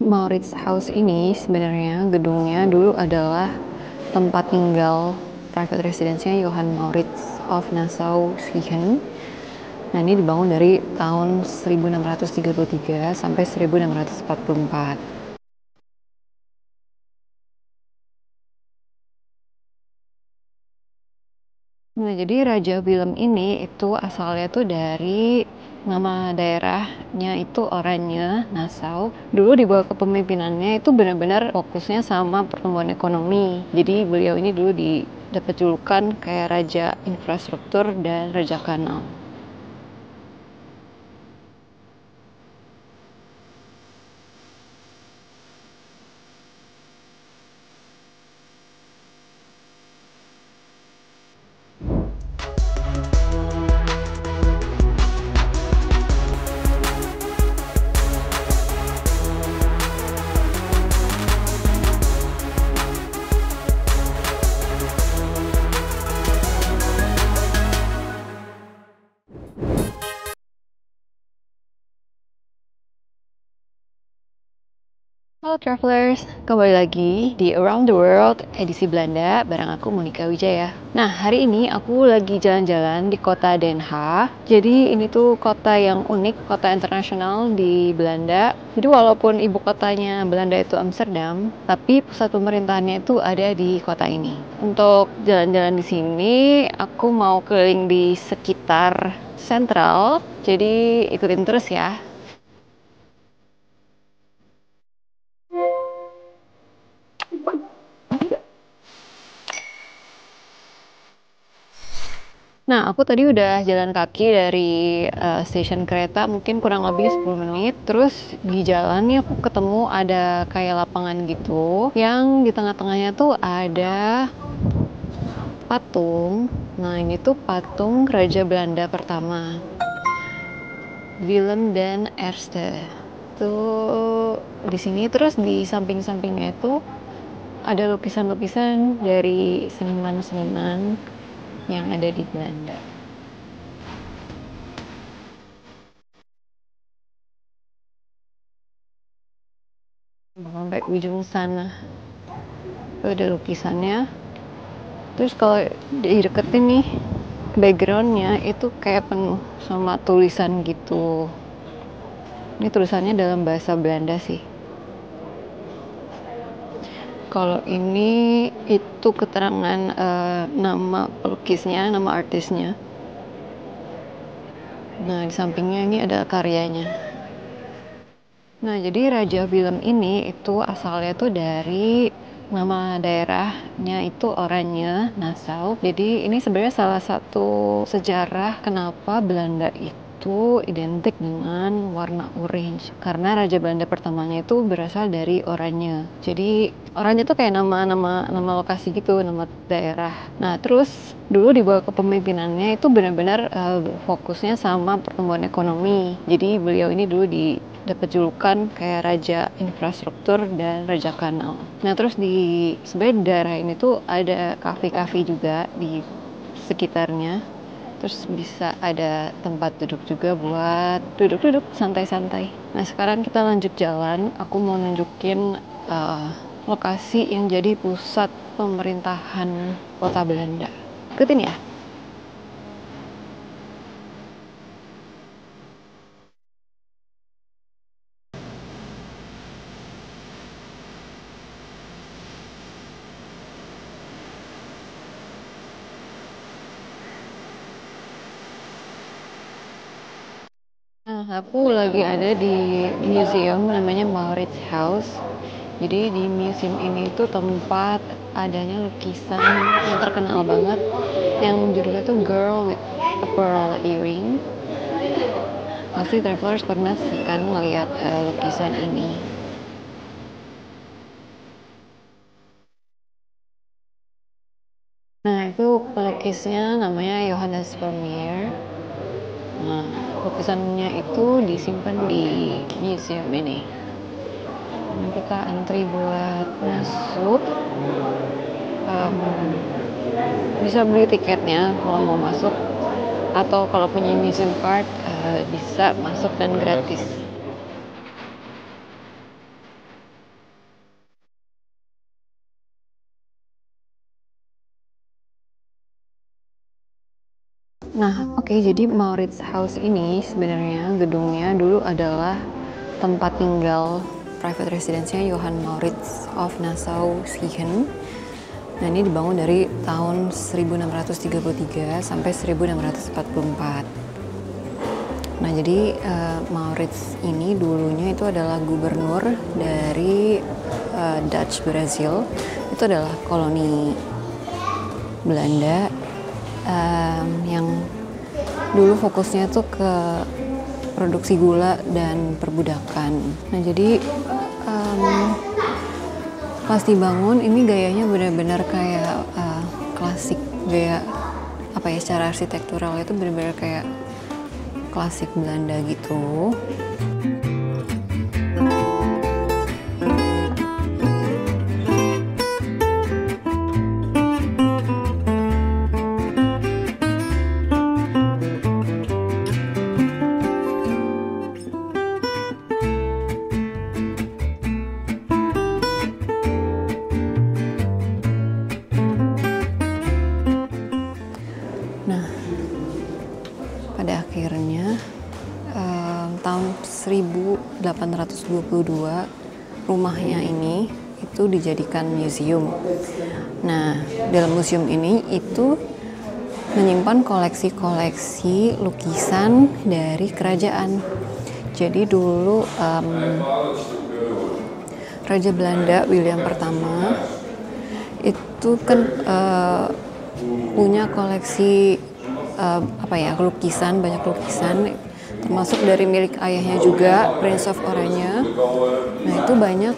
Maurits House ini sebenarnya gedungnya dulu adalah tempat tinggal private residence-nya Johann Maurits of Nassau-Siegen. Nah, ini dibangun dari tahun 1633 sampai 1644. Nah, jadi Raja Willem ini itu asalnya tuh dari nama daerahnya itu Oranje, Nassau. Dulu di bawah kepemimpinannya itu benar-benar fokusnya sama pertumbuhan ekonomi. Jadi beliau ini dulu dapat julukan kayak Raja Infrastruktur dan Raja Kanal. Halo travelers, kembali lagi di Around the World edisi Belanda bareng aku Monica Wijaya. Nah, hari ini aku lagi jalan-jalan di kota Den Haag. Jadi ini tuh kota yang unik, kota internasional di Belanda. Jadi walaupun ibu kotanya Belanda itu Amsterdam, tapi pusat pemerintahannya itu ada di kota ini. Untuk jalan-jalan di sini, aku mau keliling di sekitar sentral. Jadi ikutin terus ya. Nah, aku tadi udah jalan kaki dari stasiun kereta mungkin kurang lebih 10 menit. Terus di jalan nih aku ketemu ada kayak lapangan gitu yang di tengah-tengahnya tuh ada patung. Nah, ini tuh patung Raja Belanda pertama, Willem den Eerste. Tuh di sini terus di samping-sampingnya itu ada lukisan-lukisan dari seniman-seniman yang ada di Belanda. Sampai ujung sana tuh ada lukisannya. Terus kalau dideketin nih, backgroundnya itu kayak penuh sama tulisan gitu. Ini tulisannya dalam bahasa Belanda sih. Kalau ini itu keterangan nama pelukisnya, nama artisnya. Nah, di sampingnya ini ada karyanya. Nah, jadi Raja Willem ini itu asalnya tuh dari nama daerahnya itu Oranje, Nassau. Jadi ini sebenarnya salah satu sejarah kenapa Belanda itu identik dengan warna orange. Karena Raja Belanda pertamanya itu berasal dari Oranje. Jadi Oranje itu kayak nama lokasi gitu, nama daerah. Nah, terus dulu di bawah kepemimpinannya itu benar-benar fokusnya sama pertumbuhan ekonomi. Jadi beliau ini dulu dapat julukan kayak Raja Infrastruktur dan Raja Kanal. Nah, terus di sebenarnya daerah ini tuh ada kafe-kafe juga di sekitarnya. Terus bisa ada tempat duduk juga buat duduk-duduk santai-santai. Nah, sekarang kita lanjut jalan. Aku mau nunjukin lokasi yang jadi pusat pemerintahan kota Belanda. Ikutin ya. Nah, aku lagi ada di museum namanya Maurits House. Jadi di museum ini tuh tempat adanya lukisan yang terkenal banget yang judulnya tuh Girl with a Pearl Earring. Pasti travelers pernah sih kan ngeliat lukisan ini. Nah, itu pelukisnya namanya Johannes Vermeer. Nah, lukisannya itu disimpan di museum ini. Nah, kita antri buat masuk. Em, Bisa beli tiketnya kalau mau masuk, atau kalau punya museum card bisa masuk dan gratis. Nah, oke, jadi Maurits House ini sebenarnya gedungnya dulu adalah tempat tinggal private residence-nya Johann Maurits of Nassau-Siegen. Nah, ini dibangun dari tahun 1633 sampai 1644. Nah, jadi Maurits ini dulunya itu adalah gubernur dari Dutch Brazil. Itu adalah koloni Belanda yang dulu fokusnya tuh ke produksi gula dan perbudakan. Nah, jadi pas dibangun ini gayanya benar-benar kayak klasik, gaya apa ya, secara arsitektural itu benar-benar kayak klasik Belanda gitu. Nah, pada akhirnya tahun 1822 rumahnya ini itu dijadikan museum. Nah, dalam museum ini itu menyimpan koleksi-koleksi lukisan dari kerajaan. Jadi dulu Raja Belanda William pertama itu kan punya koleksi lukisan, banyak lukisan, termasuk dari milik ayahnya juga, Prince of Oranje. Nah, itu banyak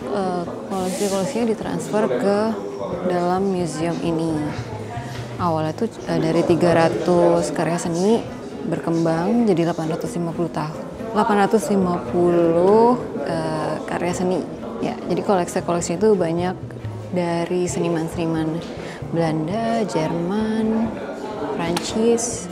koleksi-koleksinya ditransfer ke dalam museum ini. Awalnya tuh dari 300 karya seni berkembang jadi 850 karya seni. Ya, jadi koleksi-koleksi itu banyak dari seniman-seniman Belanda, Jerman, Prancis.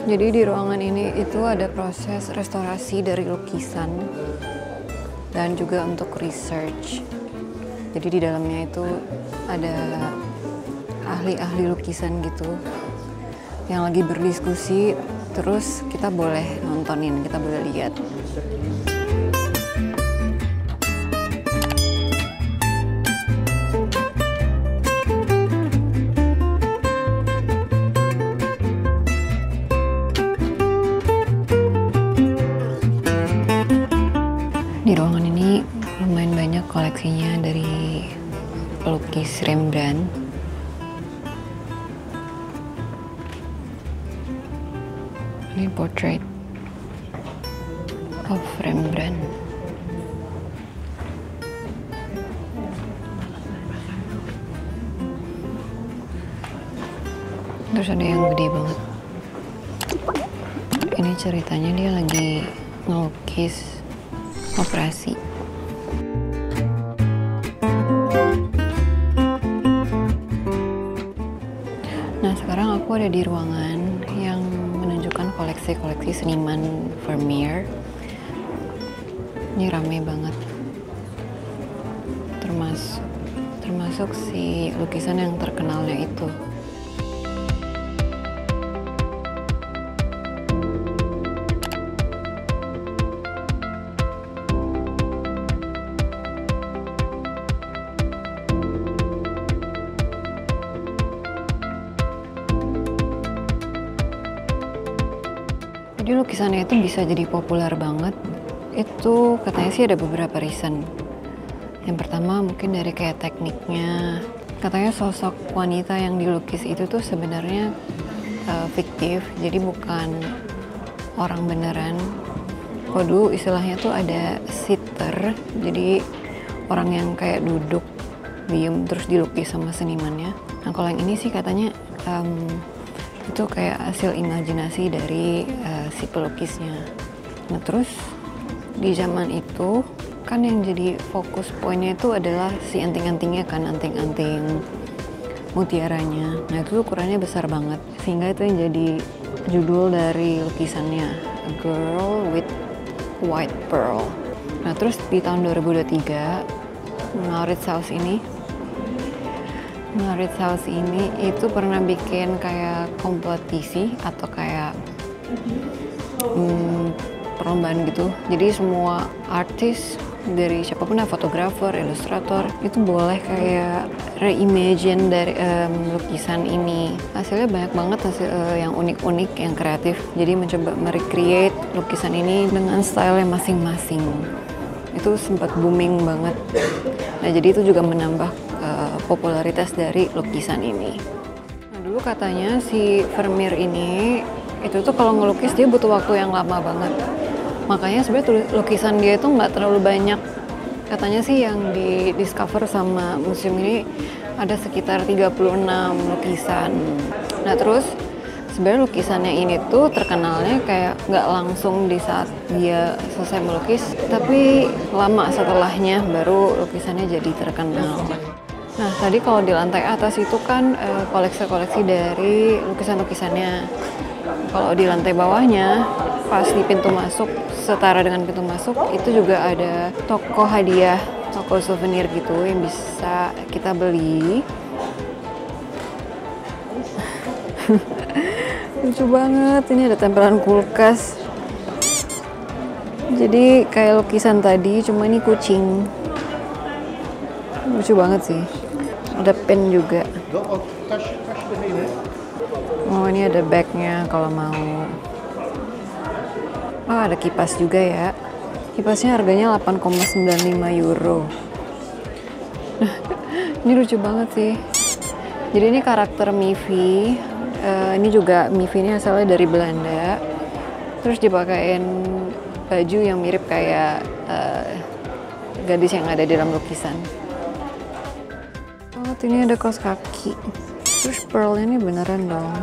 Jadi di ruangan ini itu ada proses restorasi dari lukisan dan juga untuk research. Jadi di dalamnya itu ada ahli-ahli lukisan gitu yang lagi berdiskusi, terus kita boleh nontonin, kita boleh lihat. Di ruangan ini lumayan banyak koleksinya dari pelukis Rembrandt. Ini portrait of Rembrandt. Terus ada yang gede banget. Ini ceritanya dia lagi ngelukis operasi. Nah, sekarang aku ada di ruangan yang menunjukkan koleksi-koleksi seniman Vermeer. Ini rame banget. Termasuk si lukisan yang terkenalnya itu. Jadi lukisannya itu bisa jadi populer banget. Itu katanya sih ada beberapa reason. Yang pertama mungkin dari kayak tekniknya. Katanya sosok wanita yang dilukis itu tuh sebenarnya fiktif, jadi bukan orang beneran. Kalau dulu istilahnya tuh ada sitter, jadi orang yang kayak duduk diem terus dilukis sama senimannya. Nah, kalau yang ini sih katanya itu kayak hasil imajinasi dari si pelukisnya. Nah, terus di zaman itu kan yang jadi fokus poinnya itu adalah si anting-antingnya kan, anting-anting mutiaranya. Nah itu ukurannya besar banget, sehingga itu yang jadi judul dari lukisannya, A Girl with White Pearl. Nah terus di tahun 2023 Maurits House ini itu pernah bikin kayak kompetisi atau kayak perlombaan gitu. Jadi semua artis dari siapapun, fotografer, ilustrator, itu boleh kayak reimagine dari lukisan ini. Hasilnya banyak banget yang unik-unik, yang kreatif. Jadi mencoba merecreate lukisan ini dengan style masing-masing. Itu sempat booming banget. Nah jadi itu juga menambah popularitas dari lukisan ini. Nah dulu katanya si Vermeer ini itu tuh kalau ngelukis dia butuh waktu yang lama banget. Makanya sebenarnya lukisan dia itu nggak terlalu banyak. Katanya sih yang di discover sama museum ini ada sekitar 36 lukisan. Nah terus sebenarnya lukisannya ini tuh terkenalnya kayak nggak langsung di saat dia selesai melukis, tapi lama setelahnya baru lukisannya jadi terkenal. Nah tadi kalau di lantai atas itu kan koleksi-koleksi dari lukisan-lukisannya. Kalau di lantai bawahnya, pas di pintu masuk, setara dengan pintu masuk, itu juga ada toko hadiah, toko souvenir gitu yang bisa kita beli. Lucu banget, ini ada tempelan kulkas. Jadi kayak lukisan tadi, cuma ini kucing. Lucu banget sih. Ada pen juga. Oh ini ada bagnya kalau mau. Oh ada kipas juga ya. Kipasnya harganya 8,95 euro. Nah ini lucu banget sih. Jadi ini karakter Mivi. Ini juga Mivi ini asalnya dari Belanda. Terus dipakein baju yang mirip kayak gadis yang ada di dalam lukisan. Oh ini ada kaos kaki. Terus pearlnya ini beneran dong.